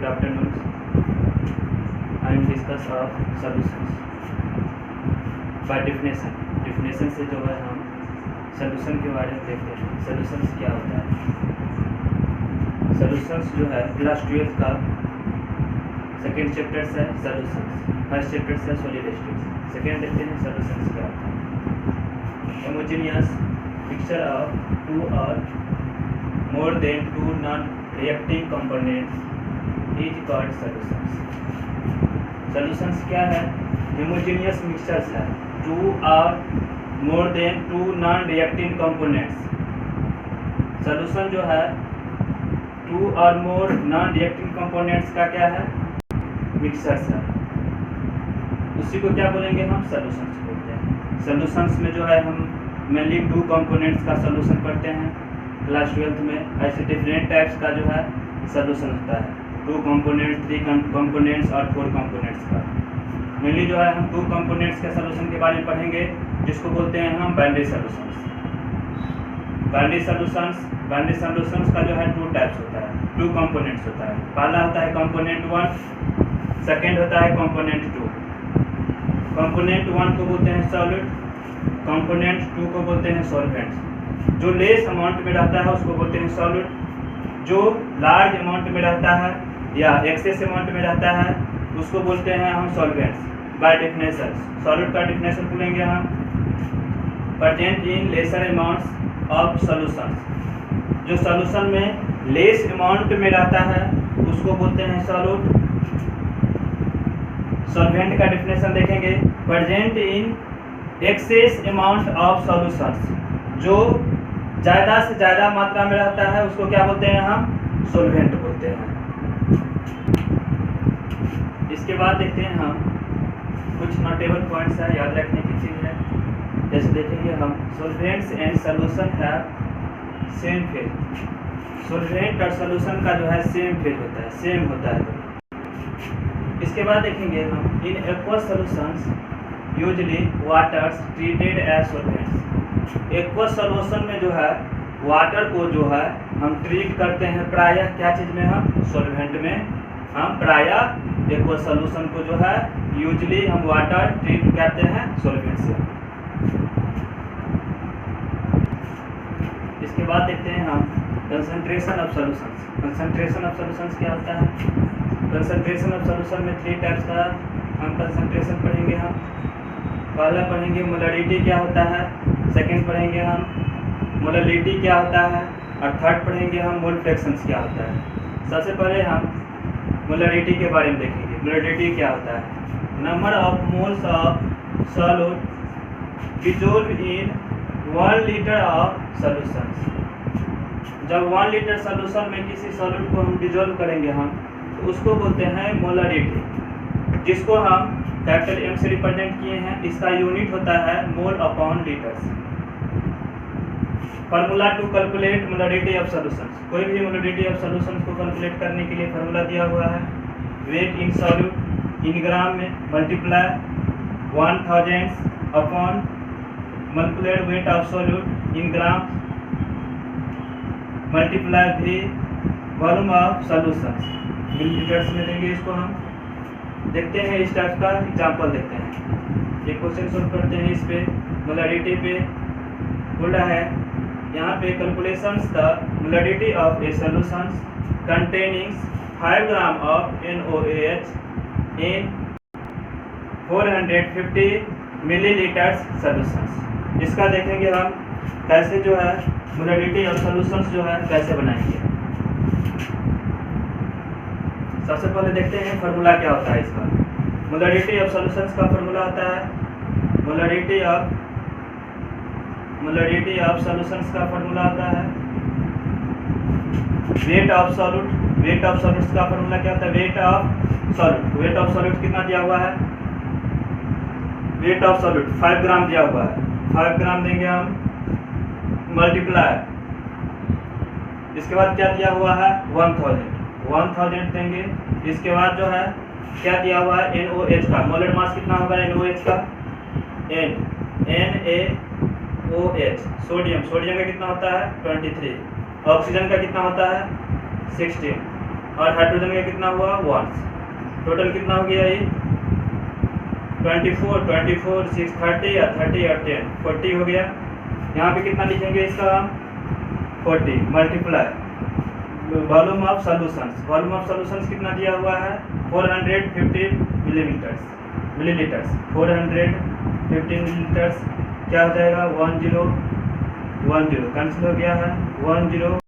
Good afternoon. I will discuss of solutions. By definition. Definition से जो है हम solution के बारे में देखते हैं. Solutions क्या होता है? Solutions जो है क्लास 12 का सेकेंड चैप्टर से solutions. फर्स्ट चैप्टर से solid states. सेकेंड देखते हैं solutions क्या होता है. Homogeneous mixture of two or more than two non-reacting components is called solutions. Solutions क्या है? Homogeneous mixtures है. Two or more than two non-reacting components. Solution जो है two or more non-reacting components का क्या है? Mixtures है. उसी को क्या बोलेंगे हम? Solutions बोलते हैं. Solutions में जो है हम मेनली टू कंपोनेंट्स का सोल्यूशन पढ़ते हैं क्लास 12 में. ऐसे डिफरेंट टाइप्स का जो है सोल्यूशन होता है. टू कंपोनेंट्स, थ्री कंपोनेंट्स और फोर कंपोनेंट्स का. मेनली जो है हम टू कंपोनेंट्स के सोल्यूशन के बारे में पढ़ेंगे जिसको बोलते हैं हम बाइनरी सोल्यूशंस. बाइनरी सोल्यूशंस का जो है टू टाइप्स होता है, टू कंपोनेंट्स होता है. पहला होता है कंपोनेंट 1, सेकेंड होता है कंपोनेंट 2. कंपोनेंट 1 को बोलते हैं सॉलिड, कंपोनेंट 2 को बोलते हैं सॉल्वेंट्स. जो लेस अमाउंट में रहता है उसको बोलते हैं सॉलिड, जो लार्ज अमाउंट में रहता है या एक्सेस अमाउंट में रहता है उसको बोलते हैं हम सॉल्वेंट्स. बाय डेफिनेशन सॉलिड का डेफिनेशन बोलेंगे हम present in laser amounts of solutions. जो सॉल्यूशन में लेस अमाउंट में रहता है उसको बोलते हैं सॉलिड. सॉल्वेंट का डेफिनेशन देखेंगे present in excess amount of solutions. जो ज़्यादा से ज़्यादा मात्रा में रहता है उसको क्या बोलते हैं हम? सॉल्वेंट बोलते हैं. इसके बाद देखते हैं हम कुछ नोटेबल पॉइंट्स है, याद रखने की चीज़ है. जैसे देखेंगे हम सॉल्वेंट्स एंड सॉल्यूशन है सेम फेज. सॉल्वेंट और सॉल्यूशन का जो है सेम फेज होता है, सेम होता है. इसके बाद देखेंगे हम इन aqueous solutions usually waters treated as solvents. Aqueous solution में जो है वाटर को जो है हम ट्रीट करते हैं प्रायः क्या चीज़ में? हम सॉल्वेंट में. हम प्रायः एक्वस सॉल्यूशन को जो है यूजली हम वाटर ट्रीट करते हैं सॉल्वेंट से. इसके बाद देखते हैं हम concentration of solutions. Concentration of solutions क्या होता है? कंसंट्रेशन ऑफ सॉल्यूशन में थ्री टाइप्स का हम कंसंट्रेशन पढ़ेंगे. हम पहला पढ़ेंगे मोलरिटी क्या होता है, सेकंड पढ़ेंगे हम मोलरिटी क्या होता है और थर्ड पढ़ेंगे हम मोल फ्रैक्शंस क्या होता है. सबसे पहले हम मोलरिटी के बारे में देखेंगे. मोलरिटी क्या होता है? Number of moles of solute dissolve in 1 litre of solutions. जब 1 लीटर सॉल्यूशन में किसी सॉल्यूट को हम डिसॉल्व करेंगे हम तो उसको बोलते हैं मोलरिटी, जिसको हम कैपिटल एम से रिप्रेजेंट किए हैं. इसका यूनिट होता है mole upon litres. Formula to calculate molarity of solutions. कोई भी मोलरिटी ऑफ सॉल्यूशंस को कैलकुलेट करने के लिए फार्मूला दिया हुआ है. वेट इन सॉल्यूट इन ग्राम में multiply 1000 upon multiplied wait of solute in gram multiply भी वॉल्यूम ऑफ सॉल्यूशंस. मिलीलीटर्स में देंगे इसको. हम देखते हैं इस टाइप का एग्जांपल देखते हैं. एक क्वेश्चन सोल्व करते हैं. इस पे मोलरिटी पे बोला है यहाँ पे calculations the molarity of A solutions containing 5 gram of NaOH in 450 millilitres solutions. इसका देखेंगे हम कैसे जो है मोलरिटी ऑफ सॉल्यूशंस जो है कैसे बनाएंगे. सबसे पहले देखते हैं फार्मूला क्या होता है इसका. मोलरिटी ऑफ सॉल्यूशंस का फार्मूला होता है मोलरिटी ऑफ सॉल्यूशंस का फार्मूला होता है wait of solute. Weight of solutes का फार्मूला क्या होता है? Wait of solute. Wait of solute कितना दिया हुआ है? वेट ऑफ सॉल्यूट 5 ग्राम दिया हुआ है. 5 ग्राम देंगे हम मल्टीप्लाई. इसके बाद क्या दिया हुआ है? 1000 देंगे. इसके बाद जो है क्या दिया हुआ है? NaOH का मोलर मास कितना होगा? NaOH का NaOH. सोडियम का कितना होता है? 23. ऑक्सीजन का कितना होता है? 16. और हाइड्रोजन का कितना हुआ 1। टोटल कितना हो गया ये 24, 24, 6, 30 और 30 और 10, 40 हो गया। यहाँ पे कितना लिखेंगे इसका 40 multiply volume of solutions. Volume of solutions कितना दिया हुआ है 450 मिलीलीटर्स 450 मिलीलीटर्स। क्या हो जाएगा 1010 कैंसिल हो गया है 1010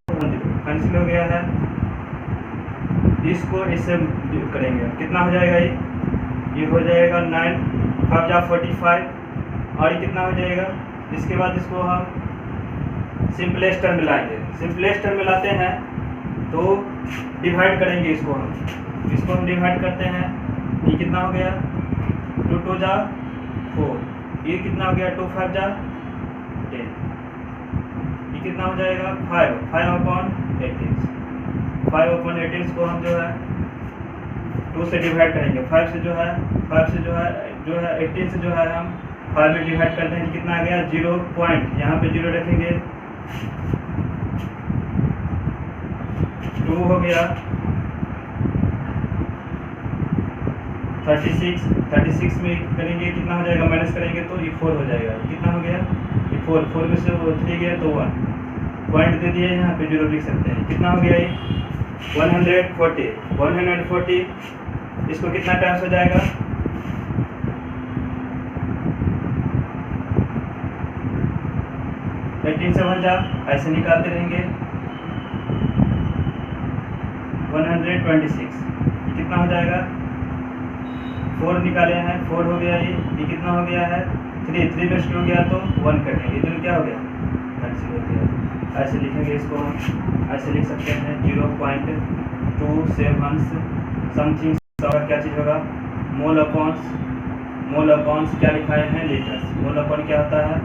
कैंसिल हो गया है। इसको इससे करेंगे कितना हो जाएगा ये हो जाएगा 9 5 जा 45 और ये कितना हो जाएगा। इसके बाद इसको हम सिंपलेस्ट टर्म मिलाएंगे। सिंपलेस्ट टर्म मिलाते हैं तो डिवाइड करेंगे इसको हम डिवाइड करते हैं। ये कितना हो गया 2 2 जा 4, ये कितना हो गया 2 5 जा 10, ये कितना हो जाएगा 5/18 5/18 को हम जो है 2 से डिवाइड करेंगे। 5 से जो है 18 से जो है हम 5 में डिवाइड करते हैं। कितना आ गया 0 पॉइंट, यहाँ पे 0 रखेंगे 2 हो गया 36 में करेंगे कितना हो जाएगा माइनस करेंगे तो ये 4 हो जाएगा। कितना हो गया ये 4 में से 3 गया तो 1 पॉइंट दे दिए, यहाँ पे 0 लिख सकते हैं। कितना हो गया ये 140 इसको कितना टाइम्स हो जाएगा 18 से 1 जा ऐसे निकालते रहेंगे 126 ये कितना हो जाएगा 4 निकाले हैं 4 हो गया ये कितना हो गया है 3 में हो गया तो 1 कटेंगे इधर क्या हो गया कैंसिल हो गया। ऐसे लिखेंगे इसको हम ऐसे लिख सकते हैं 0.27 समथिंग क्या चीज़ होगा मोल अपॉन्स क्या लिखाए हैं लीटर्स। मोल अपॉन क्या होता है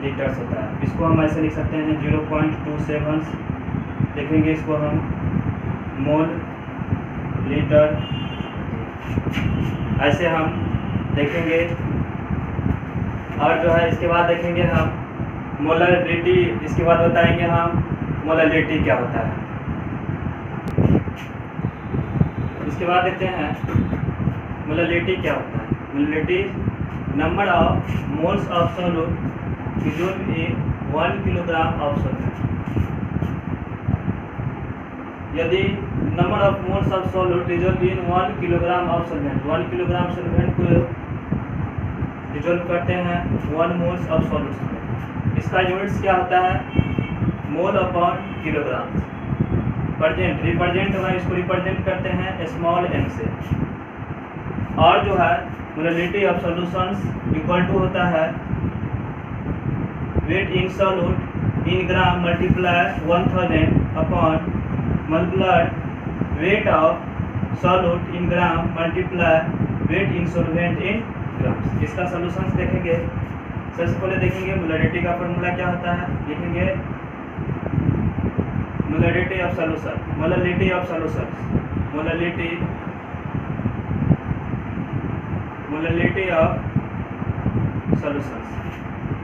लीटर्स होता है। इसको हम ऐसे लिख सकते हैं 0.27 लिखेंगे इसको हम मोल लीटर। ऐसे हम देखेंगे और जो है इसके बाद देखेंगे हम मोलरिटी। इसके बाद बताएंगे हम मोलरिटी क्या होता है। इसके बाद देखते हैं मोलरिटी क्या होता है। Molarity number of moles of solute dissolved in 1 kilogram of solute. यदि number of moles of solute dissolved in 1 kilogram of solvent 1 kilogram solvent को डिसॉल्व करते हैं 1 मोल्स ऑफ सॉल्यूट में। इसका यूनिट्स क्या होता है मोल अपॉन किलोग्राम। रिप्रेजेंट होगा इसको रिप्रेजेंट करते हैं स्मॉल m से। और जो है molarity of solutions equal to होता है weight in solute in gram multiply 1000 upon multiply weight of solute in gram multiply weight in solvent in grams. इसका सॉल्यूशंस देखेंगे। सबसे पहले देखेंगे मोलरिटी का फॉर्मूला क्या होता है। लिखेंगे molarity of solution molarity of solutions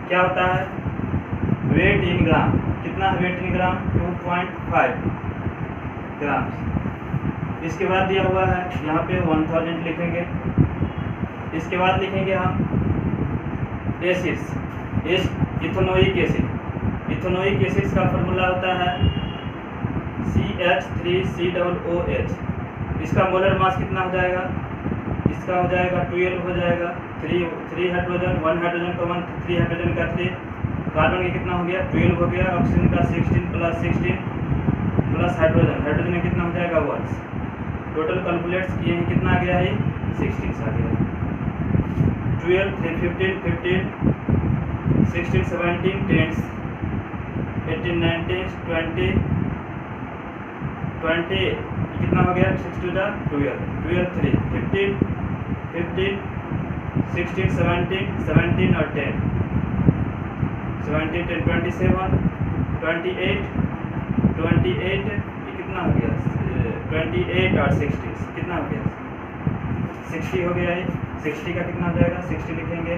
क्या होता है वेट इन ग्राम। कितना है वेट इन ग्राम 2.5 ग्राम। इसके बाद दिया हुआ है यहाँ पे 1000 लिखेंगे। इसके बाद लिखेंगे हम एसिड्स इथेनोइक एसिड्स का फॉर्मूला होता है CH3COOH। इसका मोलर मास कितना हो जाएगा इसका हो जाएगा 12 हो जाएगा 3 हाइड्रोजन 1 हाइड्रोजन का 1 3 हाइड्रोजन का 3 कार्बन का कितना हो गया 12 हो गया। ऑक्सीजन का 16 प्लस हाइड्रोजन का कितना हो जाएगा 1। टोटल कैलकुलेट्स किए हैं कितना आ गया है 16 आ गया 12 3 15 16 17 10 18 19 20 कितना हो गया 6 2 12 3 15 16 17 और 10 17 10 27 28 ये कितना हो गया 28 और 60 कितना हो गया 60 हो गया है। 60 का कितना हो जाएगा 60 लिखेंगे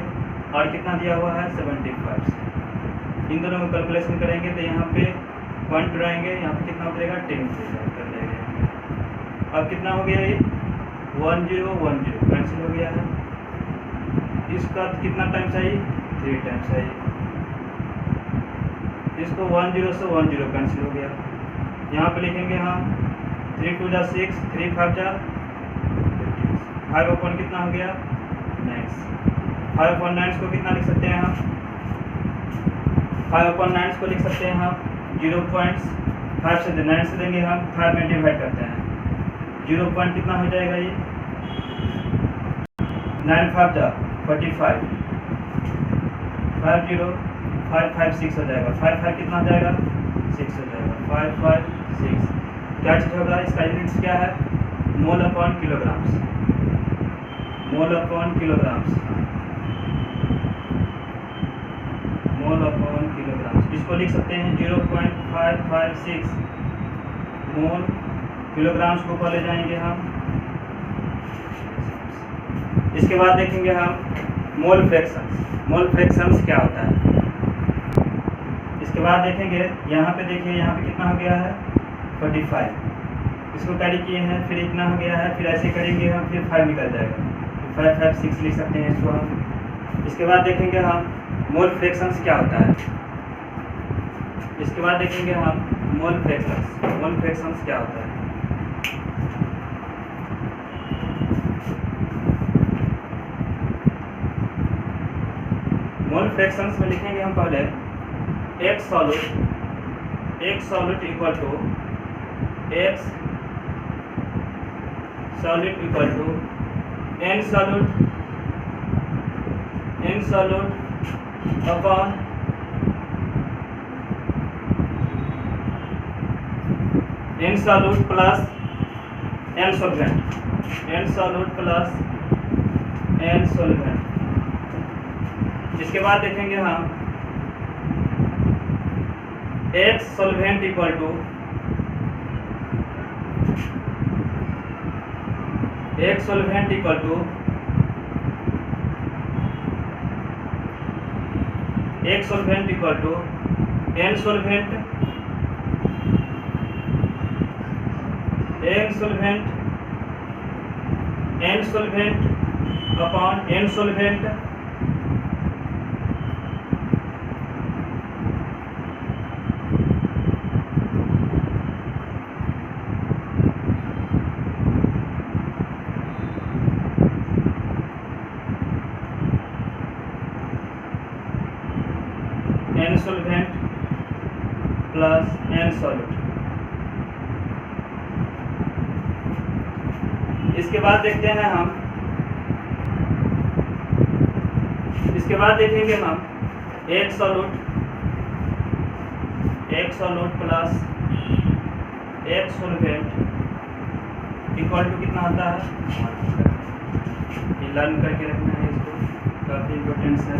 और कितना दिया हुआ है 75। इन दोनों को कैलकुलेशन करेंगे तो यहाँ पे पॉइंट उड़ाएंगे यहाँ पे कितना हो जाएगा 10 से कर देंगे अब कितना हो गया ये 1 0 1 0 कैंसिल हो गया है। इसका कितना टाइम्स आई 3 टाइम्स आई। इसको 1 0 से 1 0 कैंसिल हो गया। यहाँ पे लिखेंगे हम 3 2 6 3 5 5 अपॉन कितना हो गया 9। 5 अपॉन 9 को कितना लिख सकते हैं हम 5 अपॉन 9 को लिख सकते हैं हम 0.5 से 9 से देंगे हम 5 में डिवाइड करते हैं 0 पॉइंट कितना हो जाएगा ये 9 5 45 5 0 5 5 6 हो जाएगा 5 5 कितना हो जाएगा 6 हो जाएगा 5 5 6 क्या चीज़ होगा इसका यूनिट्स क्या है mole upon kilograms mole upon kilograms mole upon kilograms. इसको लिख सकते हैं 0.556 मोल किलोग्राम्स को ऊपर ले जाएंगे हम। इसके बाद देखेंगे हम मोल फ्रैक्शंस क्या होता है। इसके बाद देखेंगे यहाँ पे देखिए यहाँ पे कितना हो गया है 45 इसको कैरी किए हैं फिर इतना हो गया है फिर ऐसे करेंगे हम फिर 5 निकल जाएगा 5 5 6 लिख सकते हैं इसको हम। इसके बाद देखेंगे हम मोल फ्रैक्शंस क्या होता है। इसके बाद देखेंगे हम मोल फ्रैक्शंस क्या होता है। मोल फ्रैक्शंस में लिखेंगे हम पहले एक solid equal to x solid equal to n solid upon n solid plus n solvent n solid plus n solvent. इसके बाद देखेंगे हम x solvent equal to n solvent upon n solvent n solvent plus n solid. इसके बाद देखते हैं हम इसके बाद देखेंगे हम एक सॉलिड प्लस एक सॉल्वेंट इक्वल टू कितना आता है। ये लर्न करके रखना है इसको काफ़ी इम्पोर्टेंट है।